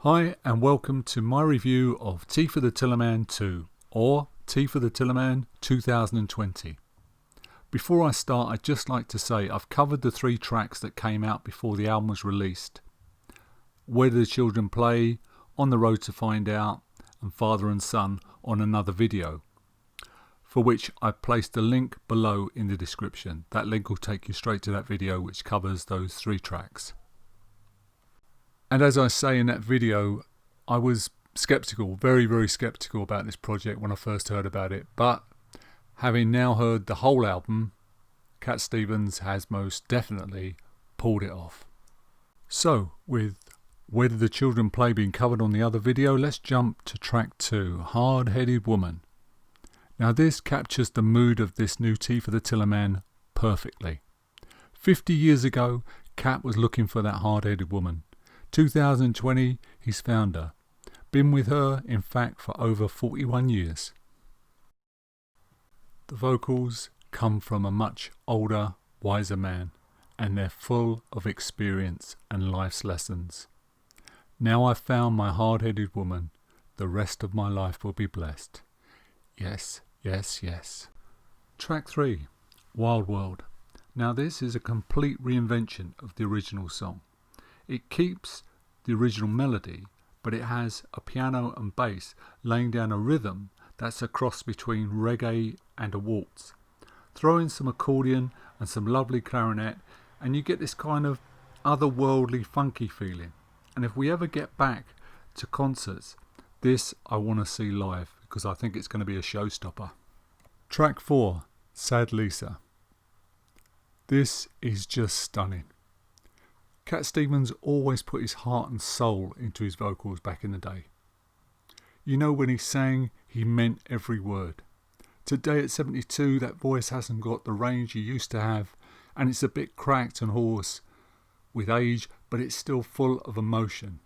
Hi and welcome to my review of Tea for the Tillerman 2 or Tea for the Tillerman 2020. Before I start, I'd just like to say I've covered the 3 tracks that came out before the album was released. Where Do the Children Play, On the Road to Find Out and Father and Son on another video, for which I've placed a link below in the description. That link will take you straight to that video which covers those 3 tracks. And as I say in that video, I was skeptical, very skeptical about this project when I first heard about it. But having now heard the whole album, Cat Stevens has most definitely pulled it off. So, with Where Did the Children Play being covered on the other video, let's jump to track 2, Hard-Headed Woman. Now this captures the mood of this new Tea for the Tillerman perfectly. 50 years ago, Cat was looking for that hard-headed woman. 2020, he's found her. Been with her, in fact, for over 41 years. The vocals come from a much older, wiser man, and they're full of experience and life's lessons. Now I've found my hard-headed woman. The rest of my life will be blessed. Yes, yes, yes. Track 3, Wild World. Now this is a complete reinvention of the original song. It keeps the original melody, but it has a piano and bass laying down a rhythm that's a cross between reggae and a waltz. Throw in some accordion and some lovely clarinet and you get this kind of otherworldly funky feeling. And if we ever get back to concerts, this I want to see live because I think it's going to be a showstopper. Track 4, Sad Lisa. This is just stunning. Cat Stevens always put his heart and soul into his vocals back in the day. You know, when he sang, he meant every word. Today at 72, that voice hasn't got the range he used to have, and it's a bit cracked and hoarse with age, but it's still full of emotion.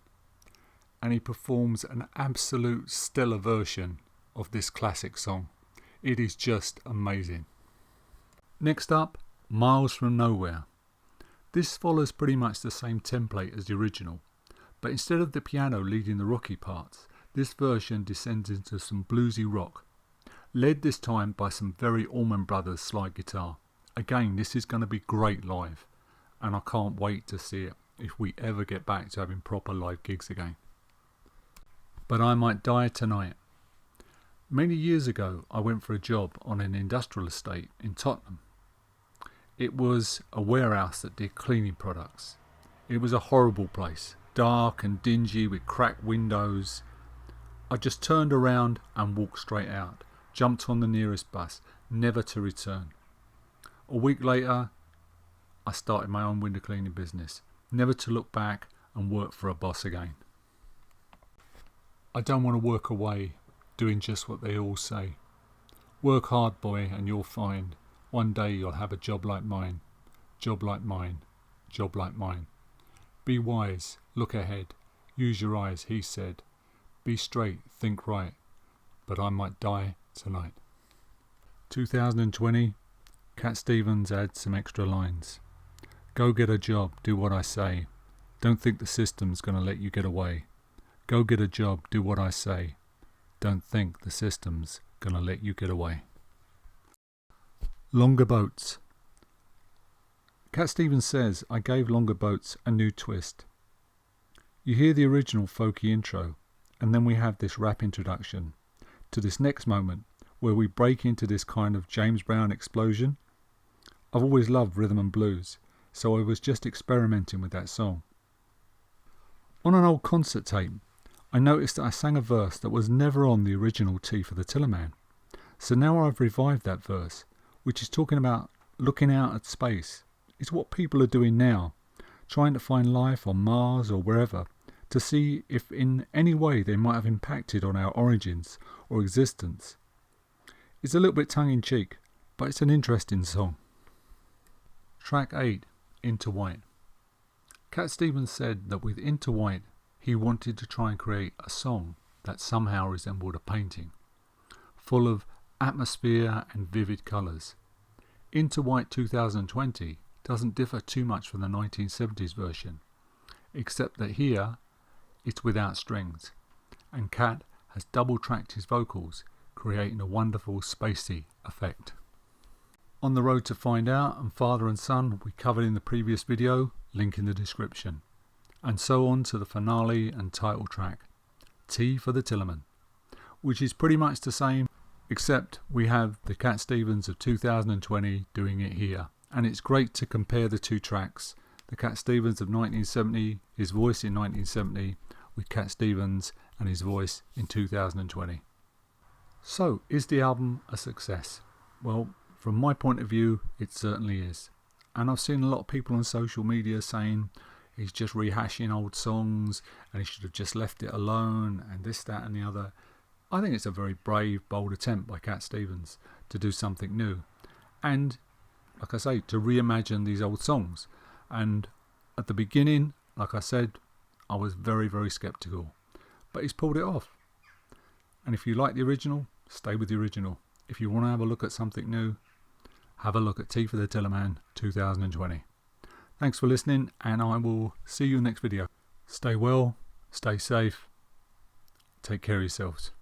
And he performs an absolute stellar version of this classic song. It is just amazing. Next up, Miles from Nowhere. This follows pretty much the same template as the original, but instead of the piano leading the rocky parts, this version descends into some bluesy rock, led this time by some very Allman Brothers slide guitar. Again, this is going to be great live, and I can't wait to see it if we ever get back to having proper live gigs again. But I Might Die Tonight. Many years ago, I went for a job on an industrial estate in Tottenham. It was a warehouse that did cleaning products. It was a horrible place, dark and dingy with cracked windows. I just turned around and walked straight out, jumped on the nearest bus, never to return. A week later, I started my own window cleaning business, never to look back and work for a boss again. I don't want to work away, doing just what they all say. Work hard, boy, and you'll find one day you'll have a job like mine, job like mine, job like mine. Be wise, look ahead, use your eyes, he said. Be straight, think right, but I might die tonight. 2020, Cat Stevens adds some extra lines. Go get a job, do what I say. Don't think the system's gonna let you get away. Go get a job, do what I say. Don't think the system's gonna let you get away. Longer Boats. Cat Stevens says, I gave Longer Boats a new twist. You hear the original folky intro, and then we have this rap introduction to this next moment where we break into this kind of James Brown explosion. I've always loved rhythm and blues, so I was just experimenting with that song. On an old concert tape, I noticed that I sang a verse that was never on the original Tea for the Tillerman. So now I've revived that verse, which is talking about looking out at space. It's what people are doing now, trying to find life on Mars or wherever, to see if in any way they might have impacted on our origins or existence. It's a little bit tongue-in-cheek, but it's an interesting song. Track 8, Into White. Cat Stevens said that with Into White, he wanted to try and create a song that somehow resembled a painting, full of atmosphere and vivid colours. Into White 2020 doesn't differ too much from the 1970s version, except that here it's without strings, and Cat has double tracked his vocals, creating a wonderful spacey effect. On the Road to Find Out and Father and Son we covered in the previous video, link in the description. And so on to the finale and title track, T for the Tillerman, which is pretty much the same, except we have the Cat Stevens of 2020 doing it here. And it's great to compare the two tracks, the Cat Stevens of 1970, his voice in 1970, with Cat Stevens and his voice in 2020. So, is the album a success? Well, from my point of view, it certainly is. And I've seen a lot of people on social media saying he's just rehashing old songs and he should have just left it alone and this, that and the other. I think it's a very brave, bold attempt by Cat Stevens to do something new. And, like I say, to reimagine these old songs. And at the beginning, like I said, I was very, very sceptical. But he's pulled it off. And if you like the original, stay with the original. If you want to have a look at something new, have a look at T for the Tillerman 2020. Thanks for listening, and I will see you next video. Stay well, stay safe, take care of yourselves.